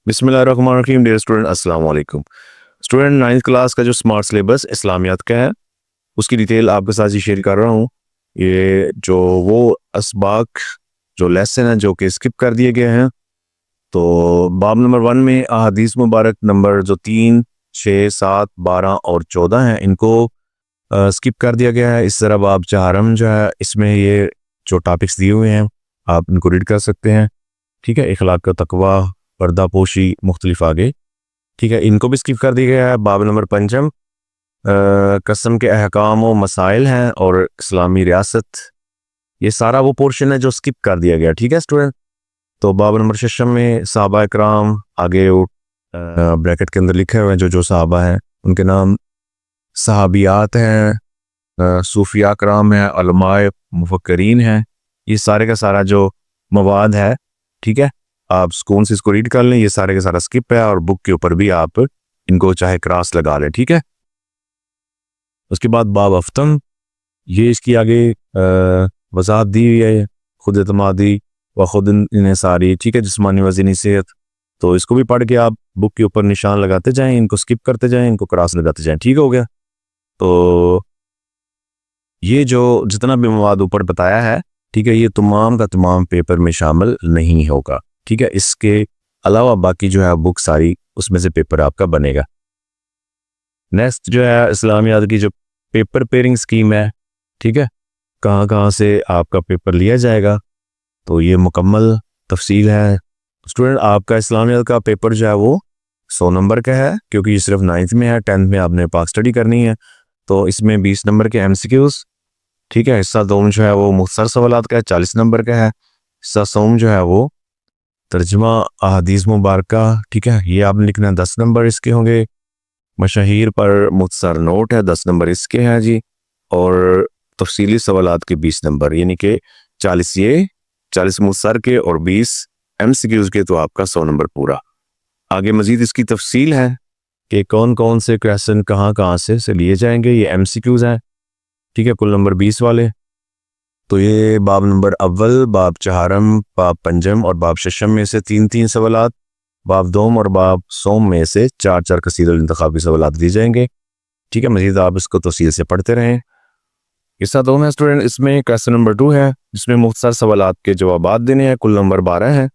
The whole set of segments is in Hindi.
बिस्मिल्लाहिर्रहमानिर्रहीम। डियर स्टूडेंट, अस्सलाम वालेकुम। स्टूडेंट, 9th क्लास का जो स्मार्ट सिलेबस इस्लामियात का है उसकी डिटेल आपके साथ ही शेयर कर रहा हूँ। ये जो वो असबाक जो लेसन है जो कि स्किप कर दिए गए हैं, तो बाब नंबर 1 में अहादीस मुबारक नंबर जो 3, 6, 7, 12 और 14 हैं इनको स्किप कर दिया गया है। इस तरह बाब चारम जो है इसमें ये जो टॉपिक्स दिए हुए हैं आप इनको रीड कर सकते हैं। ठीक है, इखलाक का तकवा, पर्दा पोशी, मुख्तलिफ आगे। ठीक है, इनको भी स्किप कर दिया गया है। बाब नंबर 5 कसम के अहकाम व मसाइल हैं और इस्लामी रियासत, ये सारा वो पोर्शन है जो स्किप कर दिया गया। ठीक है स्टूडेंट, तो बाब नंबर 6 में सहाबा इकराम आगे ब्रैकेट के अंदर लिखे हुए हैं जो जो सहाबा हैं उनके नाम, सहाबियात हैं, सूफिया कराम हैं, उलमाए मुफक्करीन हैं। ये सारे का सारा जो मवाद है, ठीक है, आप स्कूल से इसको रीड कर लें। ये सारे का सारा स्किप है और बुक के ऊपर भी आप इनको चाहे क्रॉस लगा लें। ठीक है, उसके बाद बाब अफ्तम, ये इसकी आगे वजाहत दी हुई है, खुद एतमादी व खुद इन्हिसारी। ठीक है, जिस्मानी वज़नी सेहत, तो इसको भी पढ़ के आप बुक के ऊपर निशान लगाते जाएं, इनको स्किप करते जाएं, इनको क्रॉस लगाते जाएं। ठीक हो गया, तो ये जो जितना भी मवाद ऊपर बताया है, ठीक है, ये तमाम का तमाम पेपर में शामिल नहीं होगा। ठीक है, इसके अलावा बाकी जो है बुक सारी उसमें से पेपर आपका बनेगा। नेक्स्ट जो है इस्लामियात की जो पेपर पेयरिंग स्कीम है, ठीक है, कहाँ कहाँ से आपका पेपर लिया जाएगा, तो ये मुकम्मल तफसील है। स्टूडेंट, आपका इस्लामियात का पेपर जो है वो 100 नंबर का है, क्योंकि ये सिर्फ 9th में है। 10th में आपने पाक स्टडी करनी है, तो इसमें 20 नंबर के MCQs। ठीक है, हिस्सा दोम जो है वो मुख्तसर सवालात का है, 40 नंबर का है। हिस्सा सोम जो है वो तर्जुमा अहादीस मुबारक। ठीक है, ये आपने लिखना है, 10 नंबर इसके होंगे। मशहीर पर मुख्तसर नोट है, 10 नंबर इसके हैं जी। और तफसीली सवालात के 20 नंबर, यानी कि 40 ये, 40 मुख्तसर के और 20 MCQs के, तो आपका 100 नंबर पूरा। आगे मजीद इसकी तफसील है कि कौन कौन से क्वेश्चन कहाँ कहाँ से लिए जाएंगे। ये MCQs हैं, ठीक है, कुल नंबर 20 वाले। तो ये बाब नंबर अव्वल, बाब चहारम, बाब पंजम और बाब शशम में से 3-3 सवालात, बाब दोम और बाब सोम में से 4-4 कसीदुल इंतखाबी सवालात दिए जाएंगे। ठीक है, मजीद आप इसको तफसील से पढ़ते रहें। हिस्सा दो में स्टूडेंट, इसमें क्वेश्चन नंबर 2 है जिसमें मुख्तसर सवालात के जवाबात देने हैं। कुल नंबर 12 है,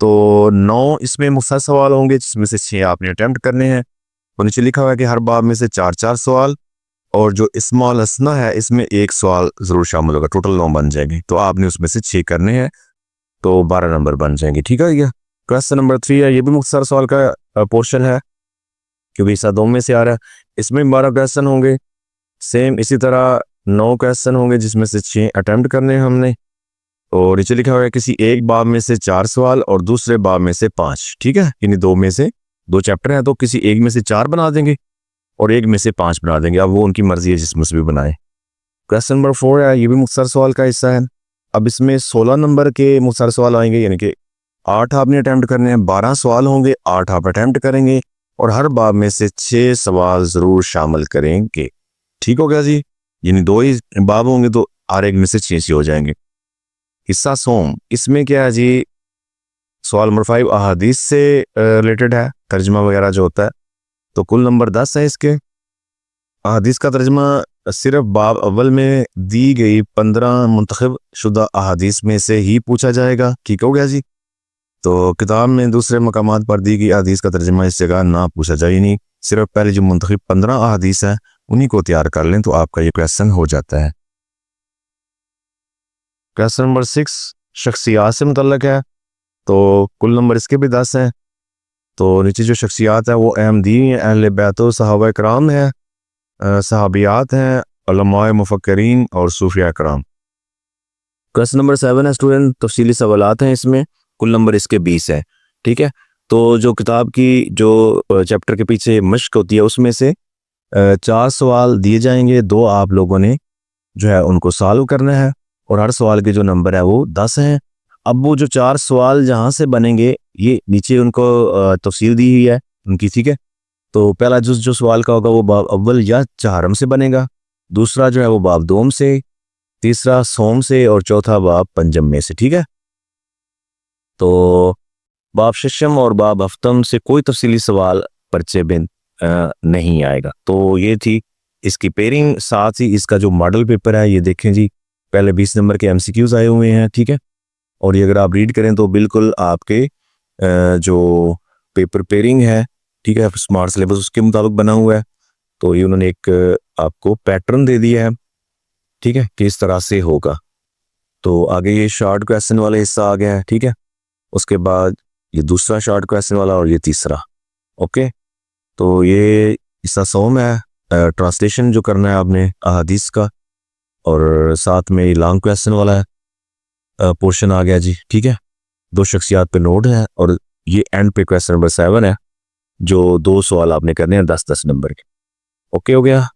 तो 9 इसमें मुख्तसर सवाल होंगे जिसमें से 6 आपने अटैम्प्ट करने हैं। तो नीचे लिखा हुआ है कि हर बाब में से 4-4 सवाल, और जो इस्माल हसना है इसमें 1 सवाल जरूर शामिल होगा। टोटल 9 बन जाएंगे, तो आपने उसमें से 6 करने हैं, तो 12 नंबर बन जाएंगे। ठीक है, ये क्वेश्चन नंबर 3 है, ये भी मुख्तसर सवाल का पोर्शन है क्योंकि हिस्सा दो में से आ रहा है। इसमें 12 क्वेश्चन होंगे, सेम इसी तरह 9 क्वेश्चन होंगे जिसमें से 6 अटैम्प्ट करने हैं हमने। और नीचे लिखा हुआ है किसी एक बाब में से 4 सवाल और दूसरे बाब में से 5। ठीक है, यानी 2 में से 2 चैप्टर हैं, तो किसी एक में से 4 बना देंगे और एक में से 5 बना देंगे। अब वो उनकी मर्जी है जिसमें से भी बनाए। क्वेश्चन नंबर 4 है, ये भी मुख्तसर सवाल का हिस्सा है। अब इसमें 16 नंबर के मुख्तसर सवाल आएंगे, यानी कि 8 आपने अटैम्प्ट करने हैं। 12 सवाल होंगे, 8 आप अटैम्प्ट करेंगे और हर बाब में से 6 सवाल जरूर शामिल करेंगे। ठीक हो गया जी, यानी 2 ही बाब होंगे तो हर एक में से 6 हो जाएंगे। हिस्सा सोम, इसमें क्या है जी, सवाल नंबर 5 अहादीस से रिलेटेड है, तर्जमा वगैरह जो होता है। तो कुल नंबर 10 है इसके। अहादीस का तर्जमा सिर्फ बाब अव्वल में दी गई 15 मुंतखब शुदा अहादीस में से ही पूछा जाएगा। ठीक हो गया जी, तो किताब में दूसरे मकामात पर दी गई अहादीस का तर्जमा इस जगह ना पूछा जाए, नहीं, सिर्फ पहले जो मुंतखब 15 अहादीस हैं उन्हीं को तैयार कर लें तो आपका ये क्वेश्चन हो जाता है। क्वेश्चन नंबर 6 शख्सियात से मुतल्लक है, तो कुल नंबर इसके भी 10 हैं। तो नीचे जो शख्सियात है वो अहम दी हैं, अहले बैत व सहाबा कराम है, सहाबियात हैं, उलमाए मुफक्करीन और सूफिया कराम। क्वेश्चन नंबर 7 है स्टूडेंट, तफसीली सवालात हैं इसमें, कुल नंबर इसके 20 है। ठीक है, तो जो किताब की जो चैप्टर के पीछे मश्क होती है उसमें से 4 सवाल दिए जाएंगे, 2 आप लोगों ने जो है उनको सॉल्व करना है और हर सवाल के जो नंबर है वो 10 हैं। अब वो जो 4 सवाल जहाँ से बनेंगे ये नीचे उनको तफसील दी हुई है उनकी। ठीक है, तो पहला जो सवाल का होगा वो बाब अव्वल या चहारम से बनेगा, दूसरा जो है वो बाब दोम से, तीसरा सोम से और चौथा बाब पंजम में से। ठीक है, तो बाब शशम और बाब हफ्तम से कोई तफसीली सवाल पर्चे में नहीं आएगा। तो ये थी इसकी पेयरिंग। साथ ही इसका जो मॉडल पेपर है ये देखें जी, पहले 20 नंबर के एमसीक्यूज आए हुए हैं, ठीक है। और ये अगर आप रीड करें तो बिल्कुल आपके जो पेपर पेयरिंग है, ठीक है, स्मार्ट सिलेबस उसके मुताबिक बना हुआ है। तो ये उन्होंने एक आपको पैटर्न दे दिया है, ठीक है, कि इस तरह से होगा। तो आगे ये शॉर्ट क्वेश्चन वाला हिस्सा आ गया है, ठीक है। उसके बाद ये दूसरा शॉर्ट क्वेश्चन वाला और ये तीसरा। ओके, तो ये हिस्सा 100 में है। ट्रांसलेशन जो करना है आपने अहादीस का, और साथ में ये लॉन्ग क्वेश्चन वाला है पोर्शन आ गया जी, ठीक है। 2 शख्सियात पे नोट है, और ये एंड पे क्वेश्चन नंबर 7 है, जो 2 सवाल आपने करने हैं 10-10 नंबर के। ओके हो गया।